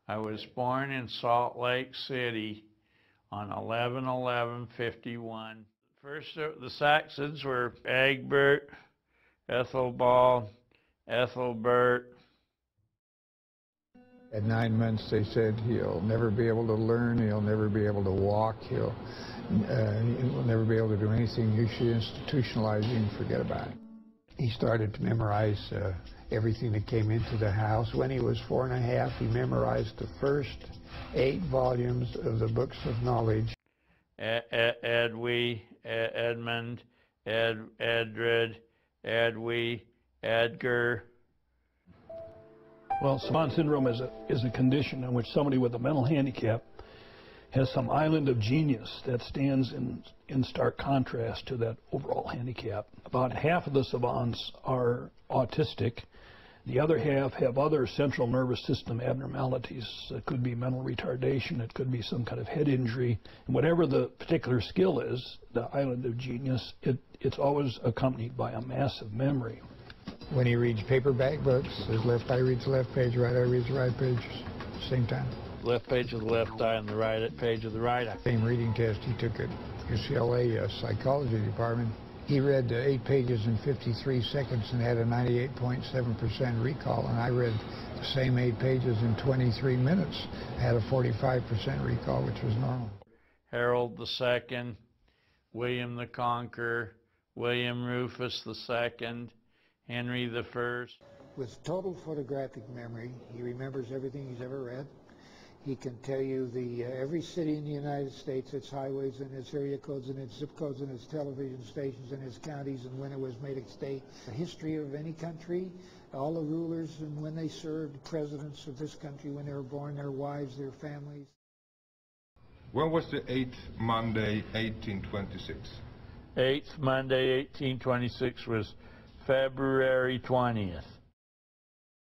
I was born in Salt Lake City on 11/11/51. First, the Saxons were Egbert, Ethelbald, Ethelbert. At 9 months, they said he'll never be able to learn, he'll never be able to walk, he'll never be able to do anything. You should institutionalize him and forget about it. He started to memorize everything that came into the house. When he was 4 1/2, he memorized the first 8 volumes of the books of knowledge. Edwy, Edmund, Edred, Edwy, Edgar. Well, savant syndrome is a condition in which somebody with a mental handicap has some island of genius that stands in stark contrast to that overall handicap. About half of the savants are autistic. The other half have other central nervous system abnormalities. It could be mental retardation, it could be some kind of head injury. And whatever the particular skill is, the island of genius, it's always accompanied by a massive memory. When he reads paperback books, his left eye reads the left page, right eye reads the right page at the same time. Left page of the left eye and the right page of the right eye. Same reading test he took at UCLA psychology department. He read 8 pages in 53 seconds and had a 98.7% recall, and I read the same 8 pages in 23 minutes, had a 45% recall, which was normal. Harold II, William the Conqueror, William Rufus II, Henry I. With total photographic memory, he remembers everything he's ever read. He can tell you every city in the United States, its highways and its area codes and its zip codes and its television stations and its counties and when it was made a state. The history of any country, all the rulers and when they served, presidents of this country, when they were born, their wives, their families. When was the 8th Monday, 1826? 8th Monday, 1826 was February 20th.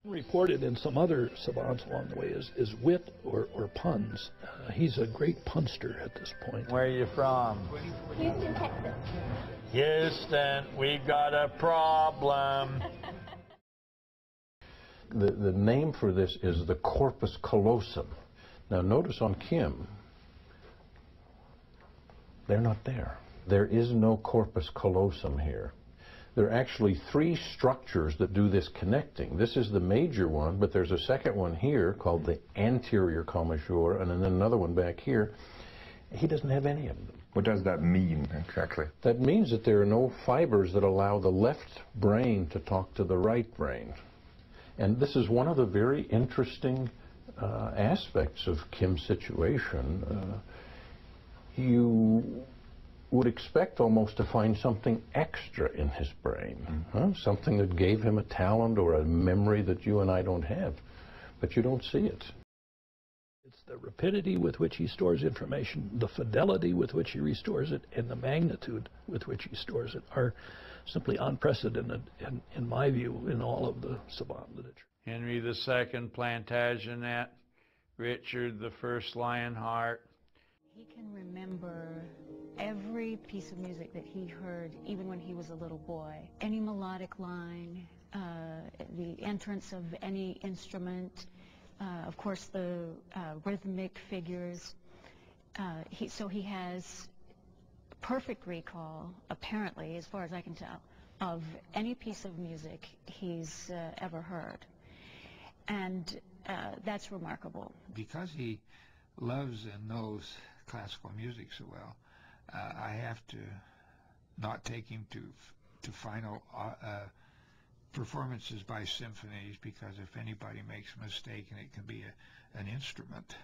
Reported in some other savants along the way is wit or puns. He's a great punster at this point. Where are you from? Houston, Texas. Houston, we got a problem. The name for this is the corpus callosum. Now notice on Kim, they're not there. There is no corpus callosum here. There are actually 3 structures that do this connecting. This is the major one, but there's a second one here called the anterior commissure, and then another one back here. He doesn't have any of them. What does that mean exactly? That means that there are no fibers that allow the left brain to talk to the right brain. And this is one of the very interesting aspects of Kim's situation. You would expect almost to find something extra in his brain, something that gave him a talent or a memory that you and I don't have, but you don't see it. It's the rapidity with which he stores information, the fidelity with which he restores it, and the magnitude with which he stores it are simply unprecedented, in my view, in all of the savant literature. Henry II, Plantagenet, Richard I, Lionheart. He can remember every piece of music that he heard, even when he was a little boy. Any melodic line, the entrance of any instrument, of course the rhythmic figures. So he has perfect recall, apparently, as far as I can tell, of any piece of music he's ever heard. And that's remarkable. Because he loves and knows classical music so well, I have to not take him to final performances by symphonies, because if anybody makes a mistake, and it can be an instrument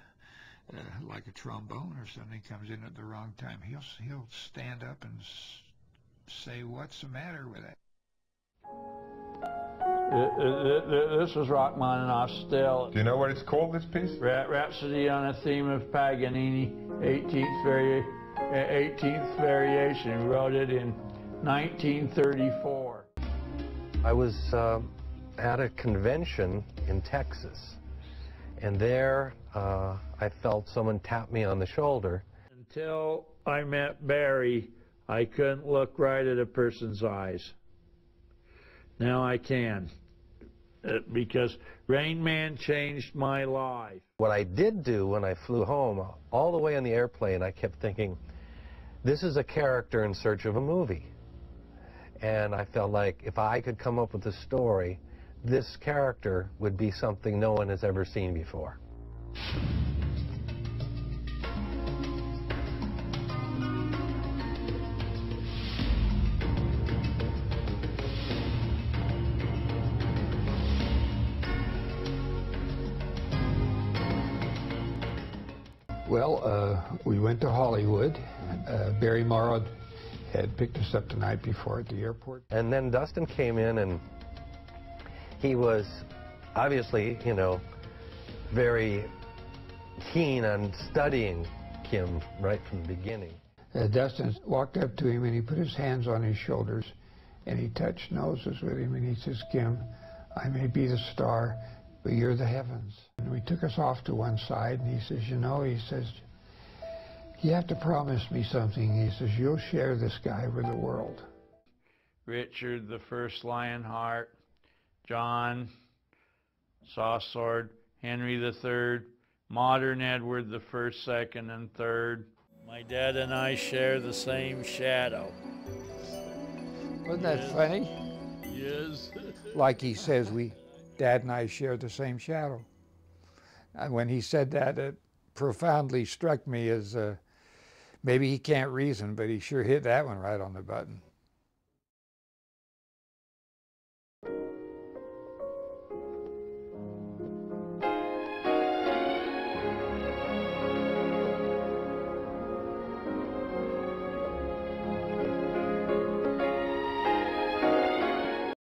like a trombone or something comes in at the wrong time, he'll stand up and say, "What's the matter with it?" This is Rachmaninoff's still. Do you know what it's called, this piece? Rhapsody on a Theme of Paganini, 18th variation. He wrote it in 1934. I was at a convention in Texas, and there I felt someone tap me on the shoulder. Until I met Barry, I couldn't look right at a person's eyes. Now I can. because Rain Man changed my life. What I did do when I flew home, all the way on the airplane, I kept thinking, this is a character in search of a movie. And I felt like if I could come up with a story, this character would be something no one has ever seen before. Well, we went to Hollywood. Barry Morrow had picked us up the night before at the airport. And then Dustin came in, and he was obviously, you know, very keen on studying Kim right from the beginning. Dustin walked up to him and he put his hands on his shoulders and he touched noses with him and he says, Kim, I may be the star, but you're the heavens. And we took us off to one side and he says, you know, he says, you have to promise me something. He says, you'll share this guy with the world. Richard the First Lionheart, John Sawsword, Henry the Third, modern Edward the First, Second, and Third. My dad and I share the same shadow. Wasn't that funny? Yes. Like he says, Dad and I share the same shadow. And when he said that, it profoundly struck me as maybe he can't reason, but he sure hit that one right on the button.